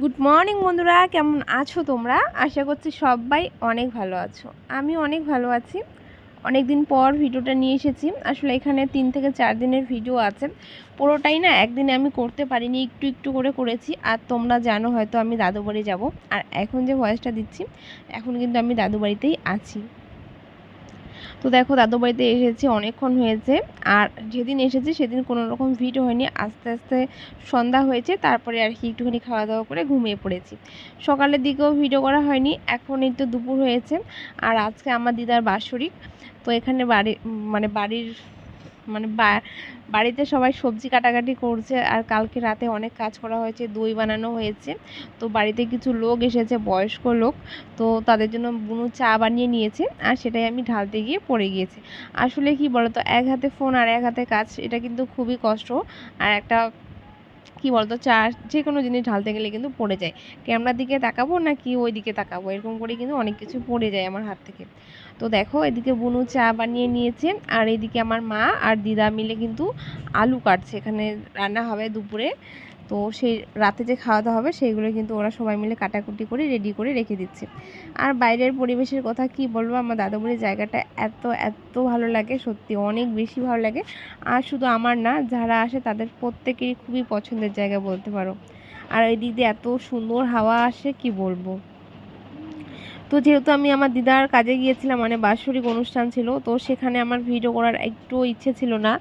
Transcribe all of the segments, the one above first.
Good morning বন্ধুরা, কেমন আছো তোমরা? আশা করছি সবাই অনেক ভালো আছো। আমি অনেক ভালো আছি। অনেক দিন পর ভিডিওটা নিয়ে এসেছি। আসলে এখানে 3 থেকে 4 দিনের ভিডিও আছে। পুরোটাই না একদিনে আমি করতে পারিনি, একটু একটু করে করেছি। আর তোমরা জানো হয়তো আমি দাদু বাড়ি যাব। আর এখন যে ভয়েসটা দিচ্ছি, এখন কিন্তু আমি দাদু বাড়িতেই আছি। তো দেখো দাদু বাড়িতে এসেছি, অনেকক্ষণ হয়েছে। আর যেদিন এসেছি সেদিন কোনো রকম ভিডিও হয়নি। আস্তে আস্তে সন্ধ্যা হয়েছে, তারপরে আর কি একটুখানি খাওয়া দাওয়া করে ঘুমিয়ে পড়েছি। সকালের দিকেও ভিডিও করা হয়নি, এখন এই তো দুপুর হয়েছে। আর আজকে আমার দিদার বাৎসরিক। তো এখানে বাড়ির মানে বাড়িতে সবাই সবজি কাটাকাটি করছে। আর কালকে রাতে অনেক কাজ করা হয়েছে, দই বানানো হয়েছে। তো বাড়িতে কিছু লোক এসেছে, বয়স্ক লোক। তো তাদের জন্য বুনু চা বানিয়ে নিয়েছে, আর সেটাই আমি ঢালতে গিয়ে পড়ে গিয়েছি। আসলে কি বলতো, এক হাতে ফোন আর এক হাতে কাজ, এটা কিন্তু খুবই কষ্ট। আর একটা কি বলতো, চা যে কোনো জিনিস ঢালতে গেলে কিন্তু পড়ে যায়। ক্যামেরার দিকে তাকাবো নাকি ওই দিকে তাকাবো, এরকম করে কিন্তু অনেক কিছু পড়ে যায় আমার হাত থেকে। তো দেখো এদিকে বুনু চা বানিয়ে নিয়েছে, আর এদিকে আমার মা আর দিদা মিলে কিন্তু আলু কাটছে। এখানে রান্না হবে দুপুরে। তো সেই রাতে যে খাওয়া দাওয়া হবে সেইগুলো কিন্তু ওরা সবাই মিলে কাটাকুটি করে রেডি করে রেখে দিচ্ছে। আর বাইরের পরিবেশের কথা কি বলবো, আমার দাদাবাড়ির জায়গাটা এত এত ভালো লাগে, সত্যি অনেক বেশি ভালো লাগে। আর শুধু আমার না, যারা আসে তাদের প্রত্যেকেরই খুবই পছন্দের জায়গা বলতে পারো। আর এই দিক দিয়ে এত সুন্দর হাওয়া আসে কি বলবো। তো যেহেতু আমি আমার দিদার কাজে গিয়েছিলাম, মানে বাৎসরিক অনুষ্ঠান ছিল, তো সেখানে আমার ভিডিও করার একটু ইচ্ছে ছিল না।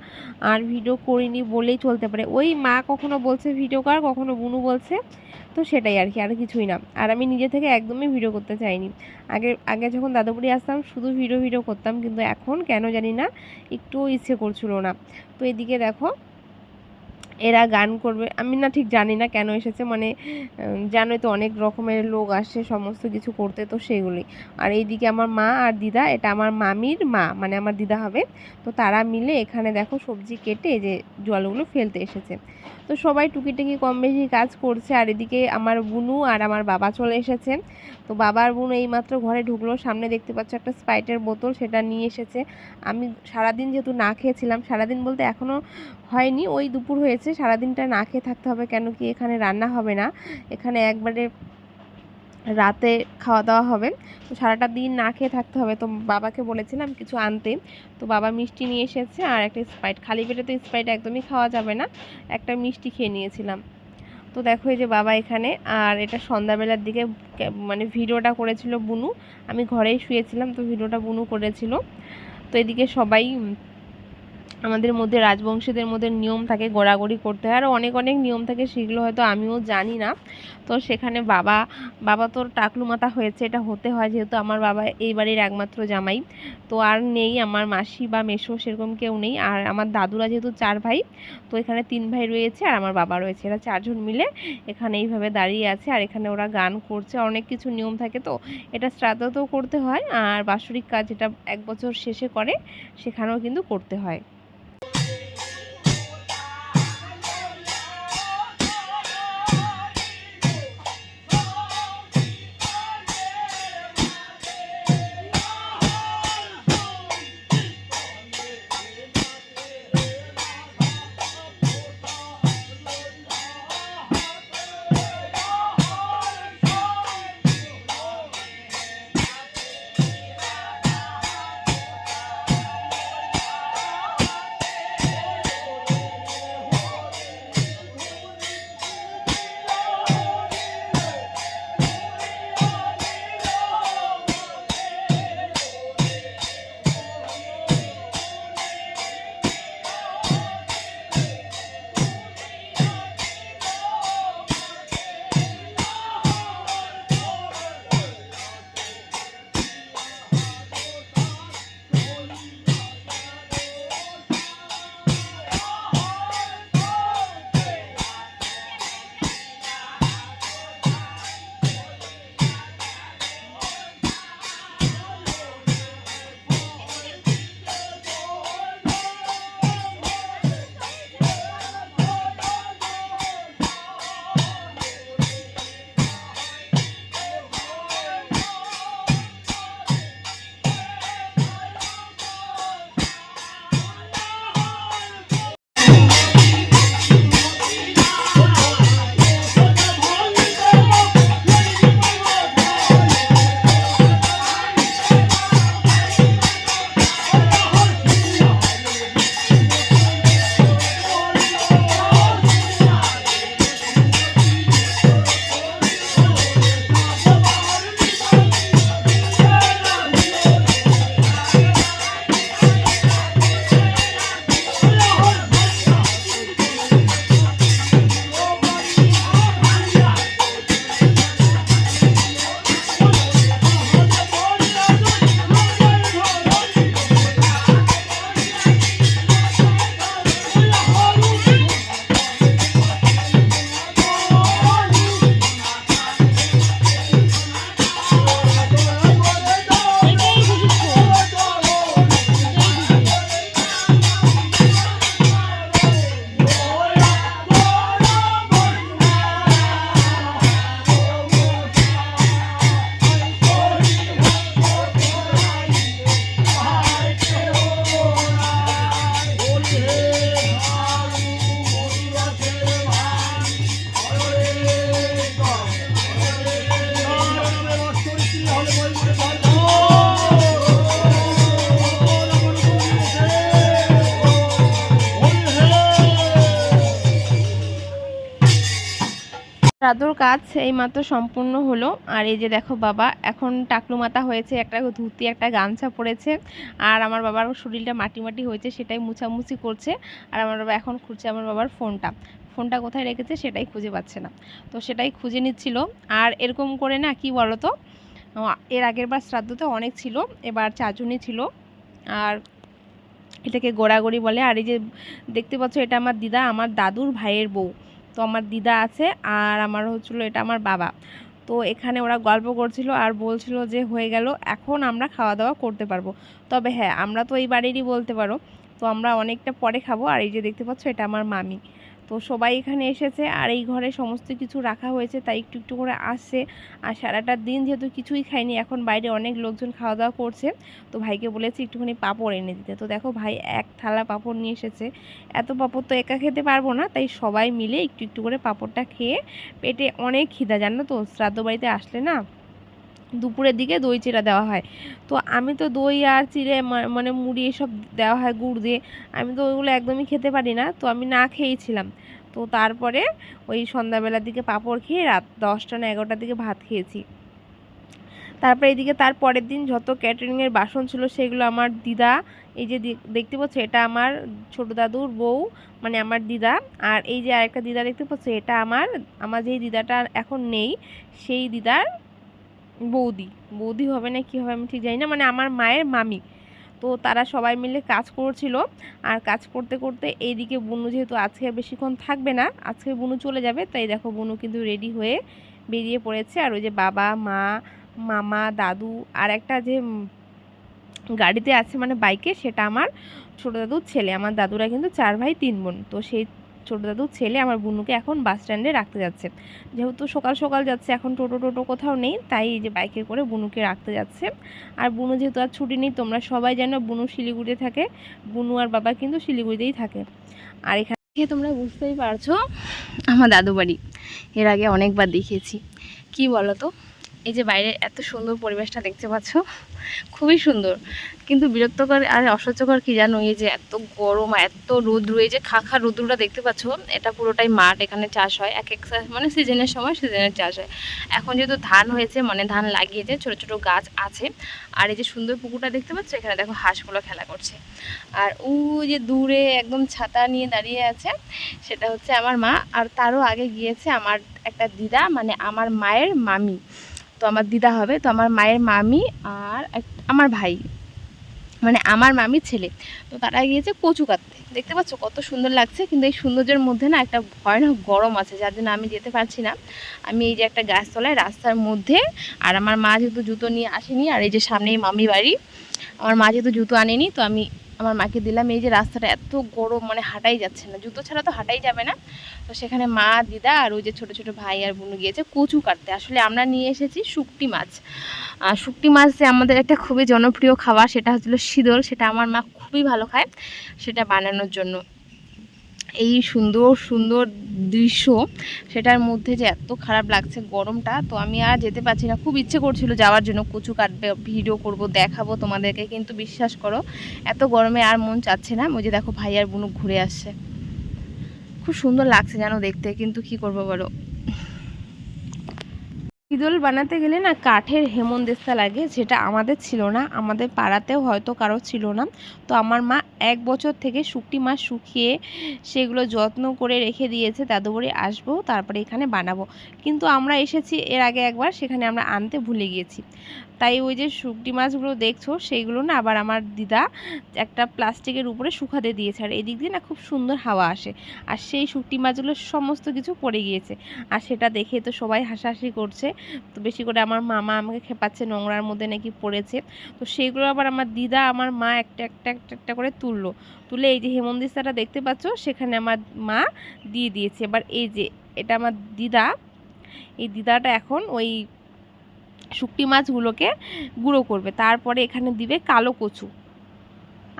আর ভিডিও করিনি বলেই চলতে পারে। ওই মা কখনো বলছে ভিডিও কর, কখনো বুনু বলছে। তো সেটাই আর কি, আর কিছুই না। আর আমি নিজে থেকে একদমই ভিডিও করতে চাইনি। আগে আগে যখন দাদাবাড়ি আসতাম শুধু ভিডিও করতাম, কিন্তু এখন কেন জানি না, একটুও ইচ্ছে করছিল না। তো এদিকে দেখো এরা গান করবে, আমি না ঠিক জানি না কেন এসেছে, মানে জানোই তো অনেক রকমের লোক আসে সমস্ত কিছু করতে, তো সেগুলি। আর এইদিকে আমার মা আর দিদা, এটা আমার মামির মা, মানে আমার দিদা হবে। তো তারা মিলে এখানে দেখো সবজি কেটে যে জলগুলো ফেলতে এসেছে। তো সবাই টুকিটাকি কম বেশি কাজ করছে। আর এদিকে আমার বুনু আর আমার বাবা চলে এসেছে। তো বাবার বুনু এইমাত্র ঘরে ঢুকলো, সামনে দেখতে পাচ্ছ একটা স্প্রাইটের বোতল, সেটা নিয়ে এসেছে। আমি সারাদিন যেহেতু না খেয়েছিলাম, সারাদিন বলতে এখনও হয়নি, ওই দুপুর হয়েছে, সারাদিনটা না খেয়ে থাকতে হবে, কেন কি এখানে রান্না হবে না, এখানে একবারে রাতে খাওয়া দাওয়া হবে। তো সারাটা দিন না খেয়ে থাকতে হবে। তো বাবাকে বলেছিলাম কিছু আনতে, তো বাবা মিষ্টি নিয়ে এসেছে আর একটা স্প্রাইট। খালি পেটে তো স্প্রাইট একদমই খাওয়া যাবে না, একটা মিষ্টি খেয়ে নিয়েছিলাম। তো দেখো এই যে বাবা এখানে। আর এটা সন্ধ্যাবেলার দিকে মানে ভিডিওটা করেছিল বুনু, আমি ঘরেই শুয়েছিলাম, তো ভিডিওটা বুনু করেছিল। তো এদিকে সবাই, আমাদের মধ্যে রাজবংশীদের মধ্যে নিয়ম থাকে গড়াগড়ি করতে হয়, আরও অনেক অনেক নিয়ম থাকে, সেগুলো হয়তো আমিও জানি না। তো সেখানে বাবা বাবা তোর টাকলু মাথা হয়েছে, এটা হতে হয় যেহেতু আমার বাবা এই বাড়ির একমাত্র জামাই। তো আর নেই আমার মাসি বা মেসো, সেরকম কেউ নেই। আর আমার দাদুরা যেহেতু 4 ভাই, তো এখানে 3 ভাই রয়েছে আর আমার বাবা রয়েছে, এরা 4 জন মিলে এখানে এইভাবে দাঁড়িয়ে আছে। আর এখানে ওরা গান করছে, অনেক কিছু নিয়ম থাকে। তো এটা শ্রাদ্ধতেও করতে হয়, আর বাৎসরিক কাজ যেটা 1 বছর শেষে করে সেখানেও কিন্তু করতে হয়। শ্রাদ্ধর কাজ এইমাত্র সম্পূর্ণ হলো। আর এই যে দেখো বাবা এখন টাকলু মাথা হয়েছে, একটা ধুতি একটা গামছা পরেছে, আর আমার বাবার শরীরটা মাটি মাটি হয়েছে সেটাই মুছামুছি করছে। আর আমার বাবা এখন খুঁজছে আমার বাবার ফোনটা কোথায় রেখেছে সেটাই খুঁজে পাচ্ছে না, তো সেটাই খুঁজে নিচ্ছিল। আর এরকম করে না কি বলো তো, এর আগের বার শ্রাদ্ধতে অনেক ছিল, এবার 4 জনই ছিল। আর এটাকে গোড়াগড়ি বলে। আর এই যে দেখতে পাচ্ছ এটা আমার দিদা, আমার দাদুর ভাইয়ের বউ। তো আমার দিদা আছে আর আমার হচ্ছিলো এটা আমার বাবা। তো এখানে ওরা গল্প করছিল আর বলছিল যে হয়ে গেল, এখন আমরা খাওয়া দাওয়া করতে পারবো। তবে হ্যাঁ, আমরা তো এই বাড়িরই বলতে পারো, তো আমরা অনেকটা পরে খাবো। আর এই যে দেখতে পাচ্ছ এটা আমার মামি। তো সবাই এখানে এসেছে আর এই ঘরে সমস্ত কিছু রাখা হয়েছে, তাই একটু একটু করে আসছে। আর সারাটা দিন যেহেতু কিছুই খাইনি, এখন বাইরে অনেক লোকজন খাওয়া দাওয়া করছে, তো ভাইকে বলেছি একটুখানি পাঁপড় এনে দিতে। তো দেখো ভাই এক থালা পাঁপড় নিয়ে এসেছে। এত পাঁপড় তো একা খেতে পারবো না, তাই সবাই মিলে একটু একটু করে পাঁপড়টা খেয়ে পেটে অনেক খিদা, জানো তো শ্রাদ্ধ বাড়িতে আসলে না দুপুরের দিকে দই চিড়া দেওয়া হয়। তো আমি তো দই আর চিড়ে মানে মুড়ি এসব দেওয়া হয় গুড় দিয়ে, আমি তো ওইগুলো একদমই খেতে পারি না, তো আমি না খেয়েছিলাম। তো তারপরে ওই সন্ধ্যাবেলার দিকে পাঁপড় খেয়ে রাত 10টা না 11টার দিকে ভাত খেয়েছি। তারপরে এদিকে তার পরের দিন যত ক্যাটারিংয়ের বাসন ছিল সেগুলো আমার দিদা, এই যে দেখতে পাচ্ছ এটা আমার ছোট দাদুর বউ, মানে আমার দিদা। আর এই যে আরেকটা দিদা দেখতে পাচ্ছ এটা আমার আমার যেই দিদাটা এখন নেই সেই দিদার বৌদি। বৌদি হবে না কি হবে আমি ঠিক জানি না, মানে আমার মায়ের মামি। তো তারা সবাই মিলে কাজ করছিল। আর কাজ করতে করতে এইদিকে বুনু যেহেতু আজকে বেশিক্ষণ থাকবে না, আজকে বুনু চলে যাবে, তাই দেখো বুনু কিন্তু রেডি হয়ে বেরিয়ে পড়েছে। আর ওই যে বাবা মা মামা দাদু আর একটা যে গাড়িতে আছে মানে বাইকে, সেটা আমার ছোটো দাদুর ছেলে। আমার দাদুরা কিন্তু 4 ভাই 3 বোন। তো সেই ছোটো দাদুর ছেলে আমার বুনুকে এখন বাস স্ট্যান্ডে রাখতে যাচ্ছে। যেহেতু সকাল সকাল যাচ্ছে, এখন টোটো কোথাও নেই, তাই এই যে বাইকে করে বুনুকে রাখতে যাচ্ছে। আর বুনু যেহেতু আর ছুটি নেই, তোমরা সবাই জানো বুনু শিলিগুড়িতে থাকে, বুনু আর বাবা কিন্তু শিলিগুড়িতেই থাকে। আর এখানে তোমরা বুঝতেই পারছো আমার দাদু বাড়ি, এর আগে অনেকবার দেখিয়েছি। কি বলো তো, এই যে বাইরের এত সুন্দর পরিবেশটা দেখতে পাচ্ছ, খুবই সুন্দর, কিন্তু বিরক্তকর আর অসহ্যকর কি জানো, এই যে এত গরম এত রৌদ্র, এই যে খাখা রৌদ্রটা দেখতে পাচ্ছ, এটা পুরোটাই মাঠ, এখানে চাষ হয় এক এক মানে সিজনের সময় সিজনের চাষ হয়। এখন যেহেতু ধান হয়েছে, মানে ধান লাগিয়েছে, ছোট ছোট গাছ আছে। আর এই যে সুন্দর পুকুরটা দেখতে পাচ্ছ, এখানে দেখো হাঁসগুলো খেলা করছে। আর ও যে দূরে একদম ছাতা নিয়ে দাঁড়িয়ে আছে, সেটা হচ্ছে আমার মা। আর তারও আগে গিয়েছে আমার একটা দিদা, মানে আমার মায়ের মামি, তো আমার দিদা হবে, তো আমার মায়ের মামি আর আমার ভাই, মানে আমার মামির ছেলে। তো তারা গিয়েছে কচু কাটতে। দেখতে পাচ্ছ কত সুন্দর লাগছে, কিন্তু এই সৌন্দর্যের মধ্যে না একটা ভয়ানক গরম আছে, যার জন্য আমি যেতে পারছি না। আমি এই যে একটা গাছতলায় রাস্তার মধ্যে, আর আমার মা যেহেতু জুতো নিয়ে আসেনি, আর এই যে সামনেই মামি বাড়ি, আমার মা যেহেতু জুতো আনেনি, তো আমি আমার মাকে দিলাম। এই যে রাস্তাটা এত গরম, মানে হাঁটাই যাচ্ছে না, জুতো ছাড়া তো হাঁটাই যাবে না। তো সেখানে মা দিদা আর ওই যে ছোটো ছোটো ভাই আর বোনু গিয়েছে কচু কাটতে। আসলে আমরা নিয়ে এসেছি শুকটি মাছ। শুকটি মাছ যে আমাদের একটা খুবই জনপ্রিয় খাবার, সেটা হচ্ছিল শীতল, সেটা আমার মা খুবই ভালো খায়, সেটা বানানোর জন্য। এই সুন্দর সুন্দর দৃশ্য, সেটার মধ্যে যে এত খারাপ লাগছে গরমটা, তো আমি আর যেতে পারছি না। খুব ইচ্ছে করছিল যাওয়ার জন্য, কচু কাটবে, ভিডিও করব, দেখাবো তোমাদেরকে, কিন্তু বিশ্বাস করো এত গরমে আর মন চাচ্ছে না। ওই যে দেখো ভাই আর বোনু ঘুরে আসছে, খুব সুন্দর লাগছে যেন দেখতে, কিন্তু কি করবো বলো। শীতল বানাতে গেলে না কাঠের হেমন্দেস্তা লাগে, যেটা আমাদের ছিল না, আমাদের পাড়াতেও হয়তো কারো ছিল না। তো আমার মা 1 বছর থেকে শুকটি মাছ শুকিয়ে সেগুলো যত্ন করে রেখে দিয়েছে, দাদু বাড়ি আসবো তারপরে এখানে বানাবো। কিন্তু আমরা এসেছি এর আগে একবার, সেখানে আমরা আনতে ভুলে গিয়েছি। তাই ওই যে শুকটি মাছগুলো দেখছো সেইগুলো না আবার আমার দিদা একটা প্লাস্টিকের উপরে শুকাতে দিয়েছে, আর এদিক দিয়ে না খুব সুন্দর হাওয়া আসে, আর সেই শুকটি মাছগুলো সমস্ত কিছু পড়ে গিয়েছে। আর সেটা দেখে তো সবাই হাসাহাসি করছে। তো বেশি করে আমার মামা আমাকে খেপাচ্ছে, নোংরার মধ্যে নাকি পড়েছে। তো সেইগুলো আবার আমার দিদা আমার মা একটা একটা একটা একটা করে তুলে এই যে হেমন্দিস্তাটা দেখতে পাচ্ছ সেখানে আমার মা দিয়ে দিয়েছে। এবার এই যে এটা আমার দিদা, এই দিদাটা এখন ওই শুকটি মাছগুলোকে গুঁড়ো করবে, তারপরে এখানে দিবে কালো কচু।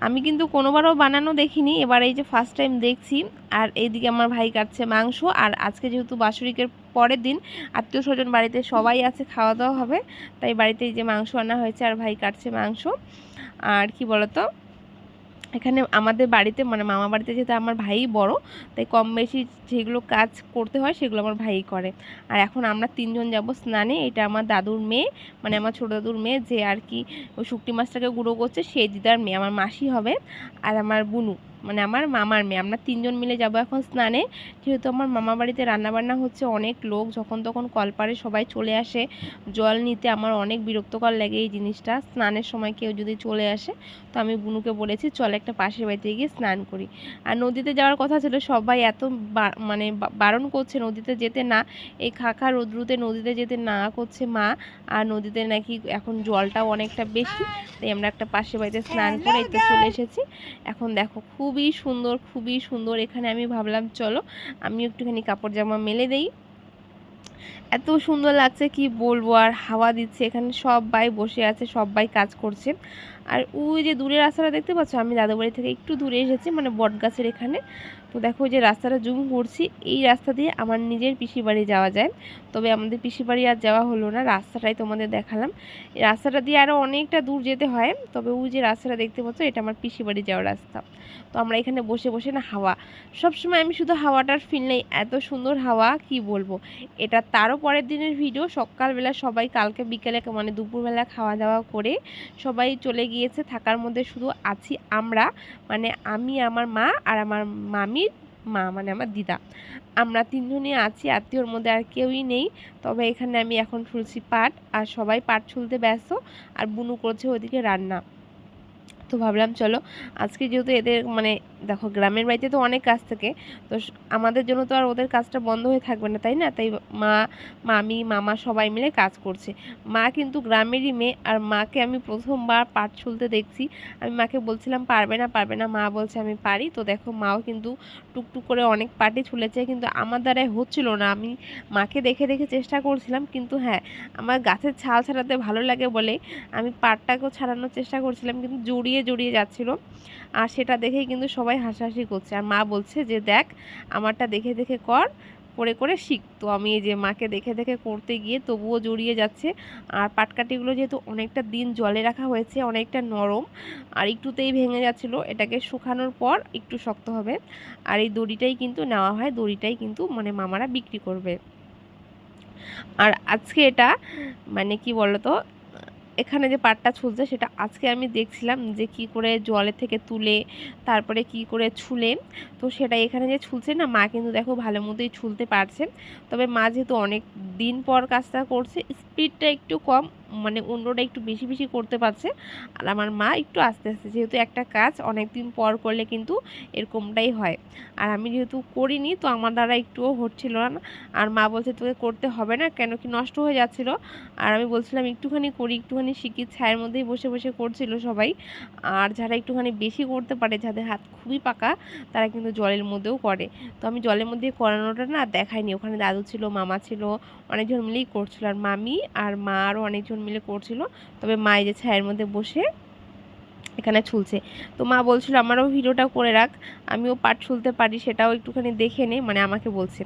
আমি কিন্তু কোনোবারও বানানো দেখিনি, এবার এই যে ফার্স্ট টাইম দেখছি। আর এইদিকে আমার ভাই কাটছে মাংস, আর আজকে যেহেতু বাৎসরিকের পরের দিন, আত্মীয় স্বজন বাড়িতে সবাই আছে, খাওয়া দাওয়া হবে, তাই বাড়িতে এই যে মাংস আনা হয়েছে আর ভাই কাটছে মাংস। আর কি বলতো, এখানে আমাদের বাড়িতে মানে মামা বাড়িতে যেহেতু আমার ভাই বড়, তাই কম বেশি যেগুলো কাজ করতে হয় সেগুলো আমার ভাই করে। আর এখন আমরা 3 জন যাব স্নানে। এটা আমার দাদুর মেয়ে, মানে আমার ছোটো দাদুর মেয়ে, যে আর কি ওই শুকটি মাছটাকে গুঁড়ো করছে, সেই দিদার মেয়ে, আমার মাসি হবে। আর আমার বুনু, মানে আমার মামার মেয়ে, আমরা 3 জন মিলে যাব এখন স্নানে। যেহেতু আমার মামা বাড়িতে রান্নাবান্না হচ্ছে, অনেক লোক যখন তখন কলপারে সবাই চলে আসে জল নিতে। আমার অনেক বিরক্তকর লাগে এই জিনিসটা, স্নানের সময় কেউ যদি চলে আসে। তো আমি বুনুকে বলেছি চল একটা পাশের বাড়িতে গিয়ে স্নান করি। আর নদীতে যাওয়ার কথা ছিল, সবাই এত মানে বারণ করছে নদীতে যেতে না, এই খাখা রৌদ্রুতে নদীতে যেতে না করছে মা। আর নদীতে নাকি এখন জলটাও অনেকটা বেশি, তাই আমরা একটা পাশের বাড়িতে স্নান করে এই তো চলে এসেছি। এখন দেখো খুবই সুন্দর, খুবই সুন্দর এখানে। আমি ভাবলাম চলো আমি একটুখানি কাপড় জামা মেলে দেই, এত সুন্দর লাগছে কি বলবো। আর হাওয়া দিচ্ছে, এখানে সবাই বসে আছে, সবাই কাজ করছে। আর ওই যে দূরের রাস্তাটা দেখতে পাচ্ছ, আমি দাদু বাড়ি থেকে একটু দূরে এসেছি, মানে বট গাছের এখানে। তো দেখো যে রাস্তাটা জুম করছি, এই রাস্তা দিয়ে আমার নিজের পিসি বাড়ি যাওয়া যায়। তবে আমাদের পিসি বাড়ি আর যাওয়া হলো না, রাস্তাটাই তোমাদের দেখালাম। এই রাস্তাটা দিয়ে আরও অনেকটা দূর যেতে হয়, তবে ওই যে রাস্তাটা দেখতে পাচ্ছ এটা আমার পিসি বাড়ি যাওয়ার রাস্তা। তো আমরা এখানে বসে বসে না হাওয়া, সবসময় আমি শুধু হাওয়াটার ফিল নেই, এত সুন্দর হাওয়া কি বলবো। এটা তারও পরের দিনের ভিডিও। সকালবেলা সবাই কালকে বিকেলে মানে দুপুরবেলা খাওয়া দাওয়া করে সবাই চলে গিয়েছে, থাকার মধ্যে শুধু আছি আমরা, মানে আমি, আমার মা আর আমার মামির মা, মানে আমার দিদা। আমরা 3 জনই আছি, আত্মীয়র মধ্যে আর কেউই নেই। তবে এখানে আমি এখন ছুলছি পাট, আর সবাই পাট ছুলতে ব্যস্ত, আর বুনু করছে ওইদিকে রান্না। তো ভাবলাম চলো আজকে যেহেতু এদের মানে দেখো গ্রামের বাড়িতে তো অনেক কাজ থাকে, তো আমাদের জন্য তো আর ওদের কাজটা বন্ধ হয়ে থাকবে না, তাই না? তাই মা, মামি, মামা সবাই মিলে কাজ করছে। মা কিন্তু গ্রামেরই মেয়ে, আর মাকে আমি প্রথমবার পাট ছুলতে দেখছি। আমি মাকে বলছিলাম পারবে না পারবে না, মা বলছে আমি পারি। তো দেখো মাও কিন্তু টুকটুক করে অনেক পাটই ছুলেছে, কিন্তু আমার দ্বারাই হচ্ছিল না। আমি মাকে দেখে দেখে চেষ্টা করছিলাম, কিন্তু হ্যাঁ আমার গাছের ছাল ছাড়াতে ভালো লাগে বলে আমি পাটটাকেও ছাড়ানোর চেষ্টা করছিলাম, কিন্তু জড়িয়ে জড়িয়ে যাচ্ছিলো। আর সেটা দেখেই কিন্তু সবাই হাসাহাসি করছে। আর মা বলছে যে দেখ আমারটা দেখে দেখে কর, করে করে শিখ। তো আমি এই যে মাকে দেখে দেখে করতে গিয়ে তবুও জড়িয়ে যাচ্ছে। আর পাটকাঠিগুলো যেহেতু অনেকটা দিন জলে রাখা হয়েছে, অনেকটা নরম, আর একটুতেই ভেঙে যাচ্ছিলো। এটাকে শুকানোর পর একটু শক্ত হবে। আর এই দড়িটাই কিন্তু নেওয়া হয়, দড়িটাই কিন্তু মানে মামারা বিক্রি করবে। আর আজকে এটা মানে কি বলতো, এখানে যে পাটটা ছুলছে সেটা আজকে আমি দেখছিলাম যে কি করে জলে থেকে তুলে তারপরে কি করে ছুলে। তো সেটা এখানে যে ছুলছে না, মা কিন্তু দেখো ভালো মতোই ছুলতে পারছে। তবে মা যেহেতু অনেক দিন পর কাজটা করছে, স্পিডটা একটু কম, মানে অন্যটা একটু বেশি বেশি করতে পারছে। আর আমার মা একটু আস্তে আস্তে, যেহেতু একটা কাজ অনেক দিন পর করলে কিন্তু এরকমটাই হয়। আর আমি যেহেতু করিনি, তো আমার দ্বারা একটুও হচ্ছিল না। আর মা বলছে তোকে করতে হবে না, কেন কি নষ্ট হয়ে যাচ্ছিলো। আর আমি বলছিলাম একটুখানি করি, একটুখানি শিখি। ছায়ের মধ্যেই বসে বসে করছিল সবাই। আর যারা একটুখানি বেশি করতে পারে, যাদের হাত খুবই পাকা, তারা কিন্তু জলের মধ্যেও করে। তো আমি জলের মধ্যে করানোটা না দেখাইনি, ওখানে দাদু ছিল, মামা ছিল, অনেকজন মিলেই করছিল। আর মামি আর মা আরও অনেকজন মিলে করছিল। তবে মা এই যে ছায়ের মধ্যে বসে এখানে ছুলছে। তো মা বলছিল আমারও ভিডিওটা করে রাখ, আমিও পাট ছুলতে পারি, সেটাও একটুখানি দেখে নে, মানে আমাকে বলছে।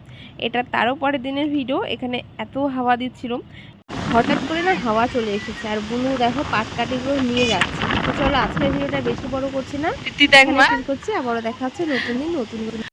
এটা তারও পরের দিনের ভিডিও। এখানে এত হাওয়া দিচ্ছিল, হঠাৎ করে না হাওয়া চলে এসেছে, আর বুনু দেখো পাট কাঠিগুলো নিয়ে যাচ্ছে। তো চলো আজকের ভিডিওটা বেশি বড় করছি না, এখানে শেষ করছি। আবারও দেখা হচ্ছে নতুন দিন নতুন